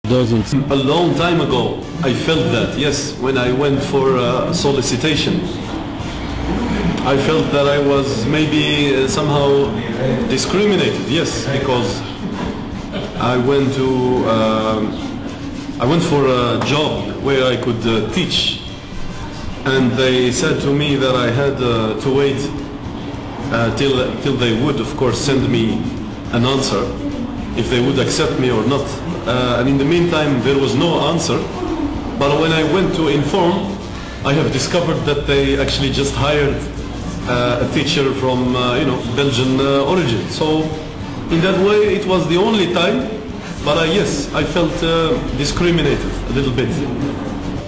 doesn't. A long time ago, I felt that, yes, when I went for solicitation. I felt that I was maybe somehow discriminated, yes, because I went for a job where I could teach, and they said to me that I had to wait till they would, of course, send me an answer if they would accept me or not. And in the meantime, there was no answer. But when I went to inform, I have discovered that they actually just hired a teacher from Belgian origin. So in that way, it was the only time. But yes, I felt discriminated a little bit.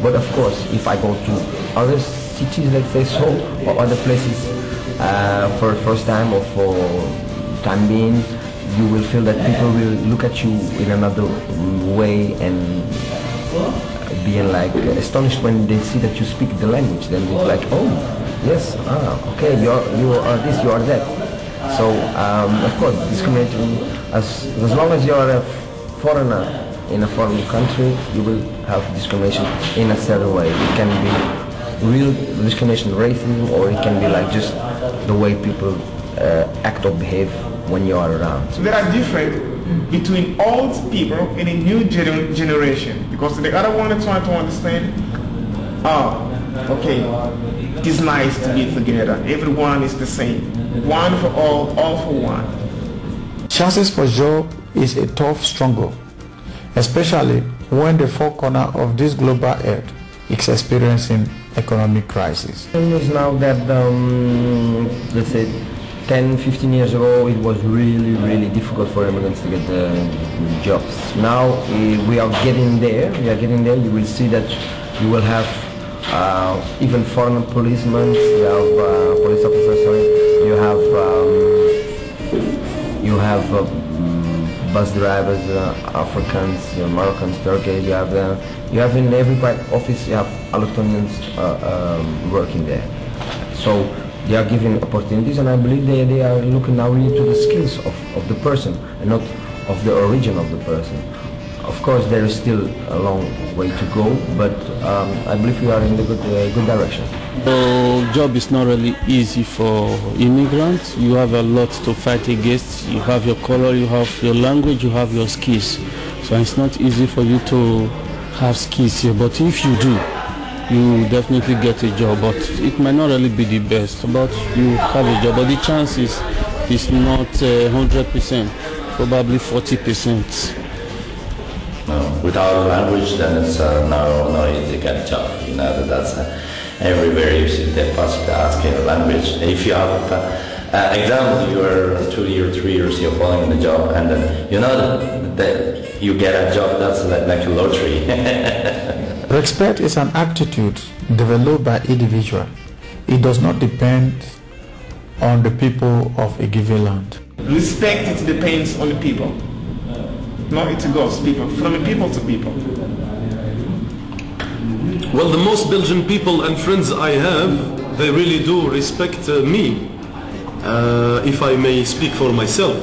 But of course, if I go to other cities, let's say so, or other places for the first time or for time being, you will feel that people will look at you in another way and being like astonished when they see that you speak the language. Then it's like, oh, yes, okay, you are this, you are that. So of course, discriminating as long as you are a foreigner in a foreign country, you will have discrimination in a certain way. It can be real discrimination, racism, or it can be like just the way people act or behave when you are around. So there are difference between old people and a new generation, because the other one is trying to understand, okay, it is nice to be together. Everyone is the same. One for all for one. Chances for job is a tough struggle, especially when the four corners of this global earth is experiencing economic crisis. The thing is now that, let's say, 10-15 years ago, it was really difficult for immigrants to get jobs. Now we are getting there. You will see that you will have even foreign policemen. You have police officers. Sorry. You have bus drivers, Africans, Moroccans, Turkish. You have in every office you have Allochtonians working there. So they are given opportunities, and I believe they are looking now really to the skills of the person and not of the origin of the person. Of course, there is still a long way to go, but I believe we are in the good direction. The job is not really easy for immigrants. You have a lot to fight against. You have your color, you have your language, you have your skills. So it's not easy for you to have skills here, but if you do, you definitely get a job, but it might not really be the best, but you have a job, but the chance is not 100%, probably 40%. Without a language, then it's no easy to get a job. You know, that's everywhere you see the possible to ask a language. If you have example, you are 2 years, 3 years, you're following the job, and then you know that you get a job. That's like a lottery. Respect is an attitude developed by individual. It does not depend on the people of a given land. Respect, it depends on the people. No, it goes people, from the people to people. Well, the most Belgian people and friends I have, they really do respect me, if I may speak for myself.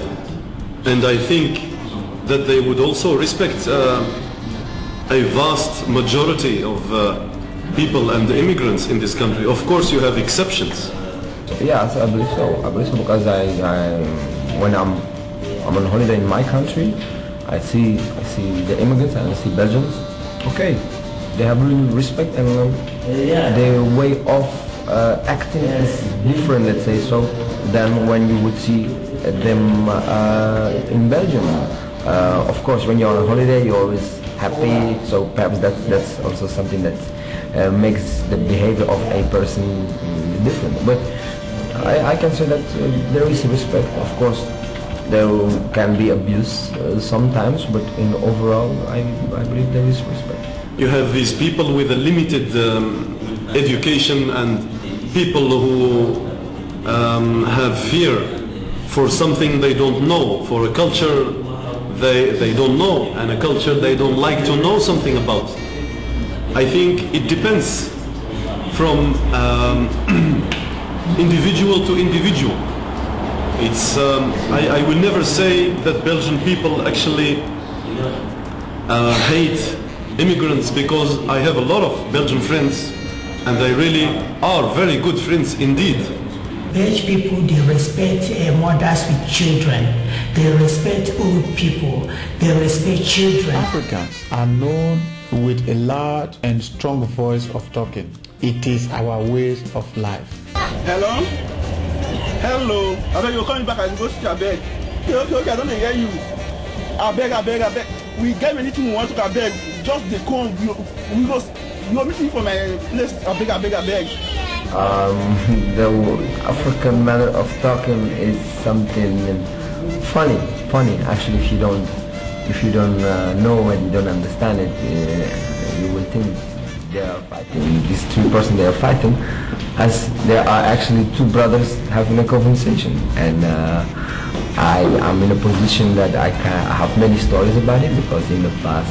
And I think that they would also respect a vast majority of people and immigrants in this country. Of course, you have exceptions. Yes, I believe so. I believe so because when I'm on holiday in my country, I see the immigrants and I see Belgians. Okay, they have really respect, and their way of acting is different, let's say so, than when you would see them in Belgium. Of course, when you're on holiday, you're always happy, so perhaps that's also something that makes the behavior of a person different. But I can say that there is respect. Of course, there can be abuse sometimes, but in overall, I believe there is respect. You have these people with a limited education and people who have fear for something they don't know, for a culture they don't know, and a culture they don't like to know something about. I think it depends from individual to individual. It's I will never say that Belgian people actually hate immigrants, because I have a lot of Belgian friends and they really are very good friends indeed. Belgian people, they respect mothers with children. They respect old people. They respect children. Africans are known with a loud and strong voice of talking. It is our ways of life. Hello? Hello? I beg you're coming back and go sit your bed. Okay, I don't hear you. I beg. We get anything we want to beg. Just the come. You're meeting for my place. I beg. The African manner of talking is something funny. Actually, if you don't know and you don't understand it, you will think they are fighting. These two persons, they are fighting, as there are actually two brothers having a conversation. And I am in a position that I have many stories about it, because in the past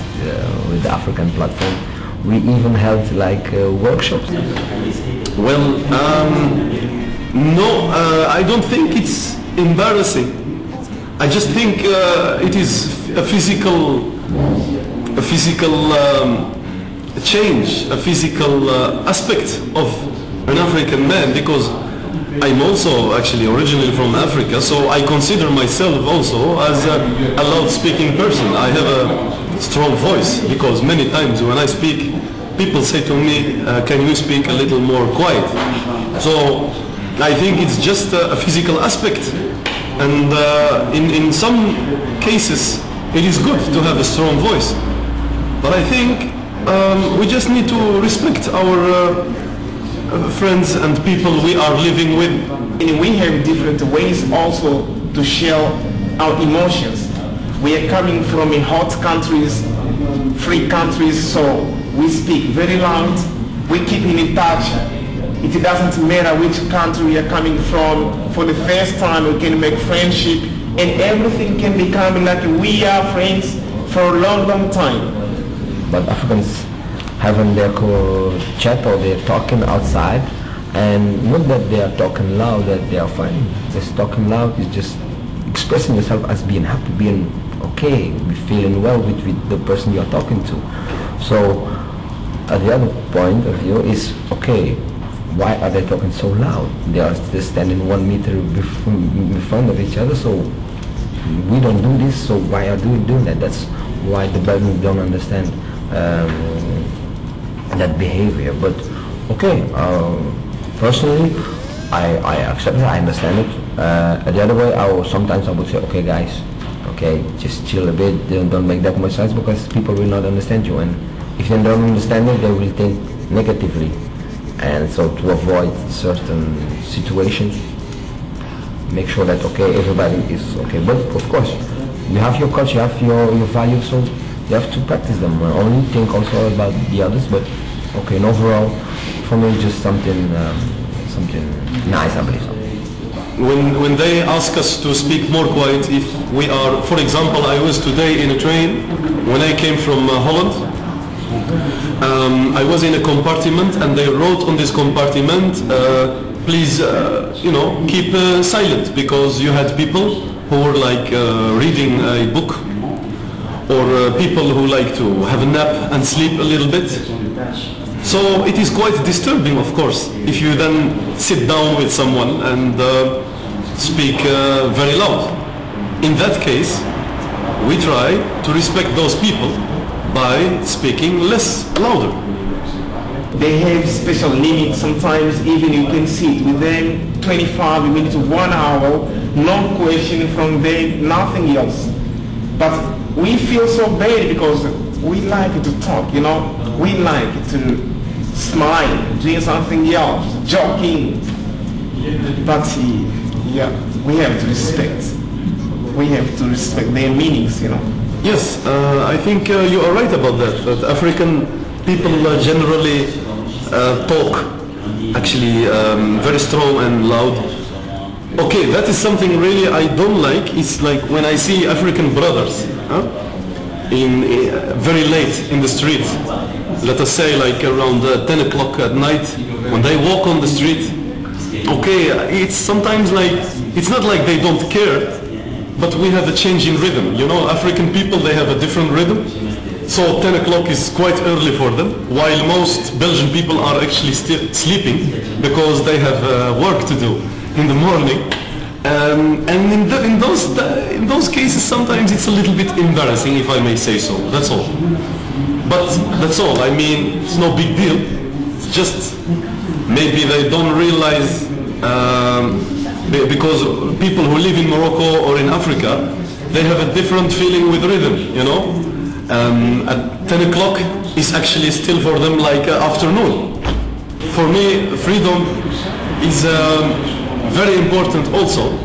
with the African platform, we even held like workshops. Well, no, I don't think it's embarrassing. I just think it is a physical change, a physical aspect of an African man, because I'm also actually originally from Africa, so I consider myself also as a loud-speaking person. I have a strong voice, because many times when I speak, people say to me, can you speak a little more quiet? So I think it's just a physical aspect, and in some cases it is good to have a strong voice, but I think we just need to respect our friends and people we are living with. And we have different ways also to share our emotions. We are coming from hot countries, free countries, so we speak very loud, we keep in touch. It doesn't matter which country we are coming from. For the first time we can make friendship, and everything can become like we are friends for a long time. But Africans having their chat, or they're talking outside, and not that they are talking loud, that they are fine. Just talking loud is just expressing yourself as being happy, being okay, feeling well with the person you're talking to. So the other point of view is, okay, why are they talking so loud? They are just standing 1 meter in front of each other, so we don't do this, so why are they doing that? That's why the Belgians don't understand that behavior. But okay, personally, I accept it, I understand it. The other way, sometimes I would say, okay guys, okay, just chill a bit, don't make that much sense, because people will not understand you, and if they don't understand it, they will think negatively. And so to avoid certain situations, make sure that, okay, everybody is okay. But of course, you have your culture, you have your values, so you have to practice them. Only think also about the others, but okay, and overall, for me, just something nice, I believe. When they ask us to speak more quiet, if we are, for example, I was today in a train when I came from Holland. I was in a compartment, and they wrote on this compartment, please, keep silent, because you had people who were like reading a book, or people who like to have a nap and sleep a little bit. So it is quite disturbing, of course, if you then sit down with someone and speak very loud. In that case, we try to respect those people by speaking less louder. They have special limits. Sometimes even you can sit with them 25 minutes to 1 hour, no question from them, nothing else. But we feel so bad because we like to talk, we like to smile, doing something else, joking. But yeah, we have to respect. We have to respect their meanings, Yes, I think you are right about that African people generally talk actually very strong and loud. Okay, that is something really I don't like. It's like when I see African brothers very late in the street, let us say like around 10 o'clock at night, when they walk on the street. Okay, it's sometimes like, it's not like they don't care, but we have a change in rhythm. African people, they have a different rhythm. So 10 o'clock is quite early for them, while most Belgian people are actually still sleeping because they have work to do in the morning. And in those cases, sometimes it's a little bit embarrassing, if I may say so. That's all. But that's all. I mean, it's no big deal. It's just maybe they don't realize, because people who live in Morocco or in Africa, they have a different feeling with rhythm, you know. At 10 o'clock is actually still for them like afternoon. For me, freedom is very important also,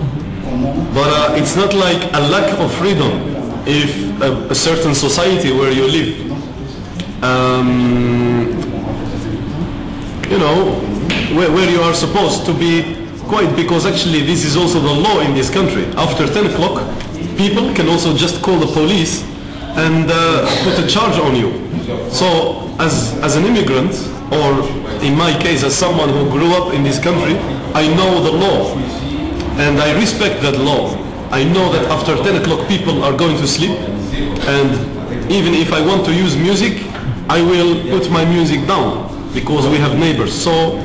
but it's not like a lack of freedom if a certain society where you live, you know, where you are supposed to be quiet, because actually this is also the law in this country. After 10 o'clock, people can also just call the police and put a charge on you. So as an immigrant, or in my case as someone who grew up in this country, I know the law and I respect that law. I know that after 10 o'clock people are going to sleep, and even if I want to use music, I will put my music down because we have neighbors. So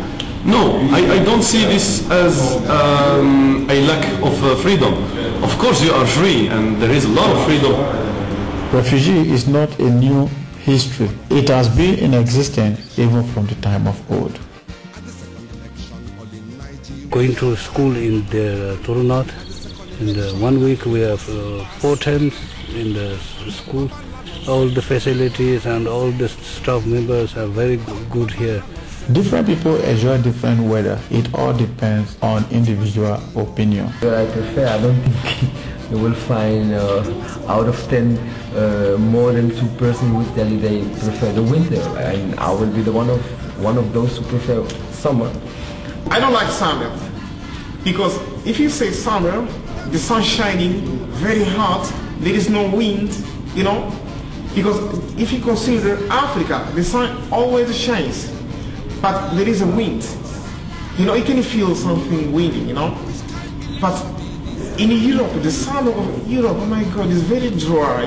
no, I don't see this as a lack of freedom. Of course you are free and there is a lot of freedom. Refugee is not a new history. It has been in existence even from the time of old. Going to school in the Turunat, in the 1 week we have 4 times in the school. All the facilities and all the staff members are very good here. Different people enjoy different weather. It all depends on individual opinion. I prefer, I don't think you will find out of 10 more than 2 persons who will tell you they prefer the winter, and I will be the one of those who prefer summer. I don't like summer, because if you say summer, the sun shining, very hot, there is no wind, you know, because if you consider Africa, the sun always shines, but there is a wind, you know, you can feel something windy, you know, but in Europe, the sun of Europe, oh my God, is very dry,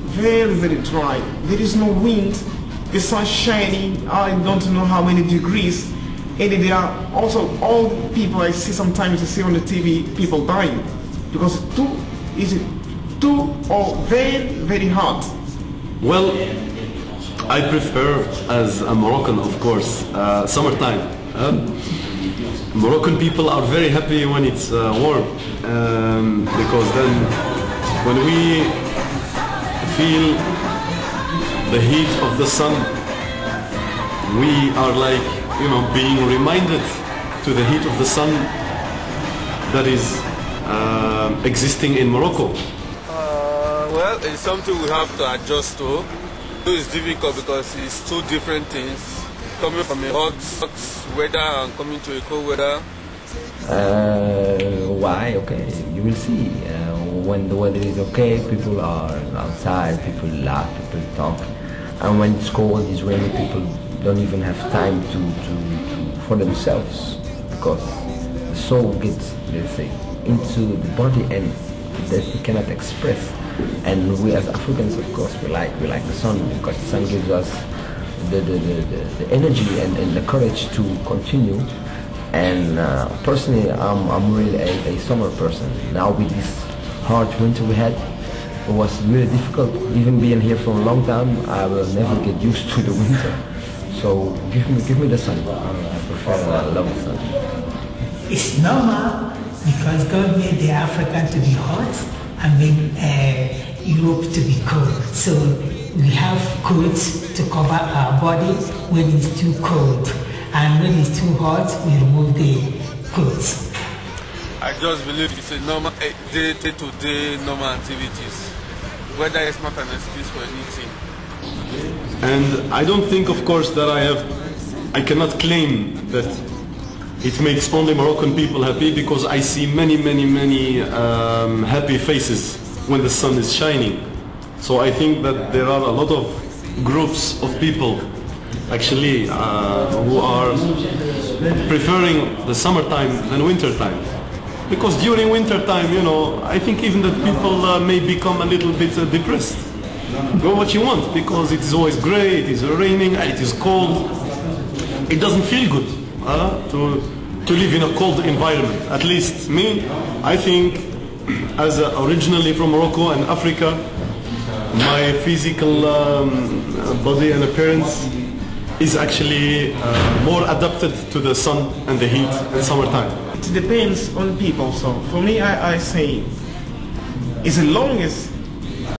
very, very dry. There is no wind, the sun shining, I don't know how many degrees, and there are also all people I see sometimes, I see on the TV, people dying, because too or very, very hot. Well, I prefer, as a Moroccan, of course, summertime. Moroccan people are very happy when it's warm, because then when we feel the heat of the sun, we are like, you know, being reminded to the heat of the sun that is existing in Morocco. Well, it's something we have to adjust to. It's difficult because it's 2 different things. Coming from a hot weather and coming to a cold weather. Why? Okay, you will see. When the weather is okay, people are outside, people laugh, people talk. And when it's cold, it's rainy, people don't even have time for themselves, because the soul gets, let's say, into the body and that we cannot express. And we as Africans, of course, we like the sun, because the sun gives us the energy and the courage to continue. And personally, I'm really a summer person. Now with this hard winter we had, it was really difficult. Even being here for a long time, I will never get used to the winter. So give me the sun. I prefer, I love the sun. It's normal because God made the African to be hot and made Europe to be cold. So we have coats to cover our body when it's too cold. And when it's too hot, we remove the coats. I just believe it's a normal day-to-day normal activities. Weather is not an excuse for anything. And I don't think, of course, that I cannot claim that it makes only Moroccan people happy, because I see many happy faces when the sun is shining. So I think that there are a lot of groups of people actually who are preferring the summertime than wintertime. Because during wintertime, you know, I think even that people may become a little bit depressed. go what you want, because it is always grey, it is raining, and it is cold. It doesn't feel good to live in a cold environment. At least me, I think, as originally from Morocco and Africa, my physical body and appearance is actually more adapted to the sun and the heat in summertime. It depends on people. So for me, I say, as long as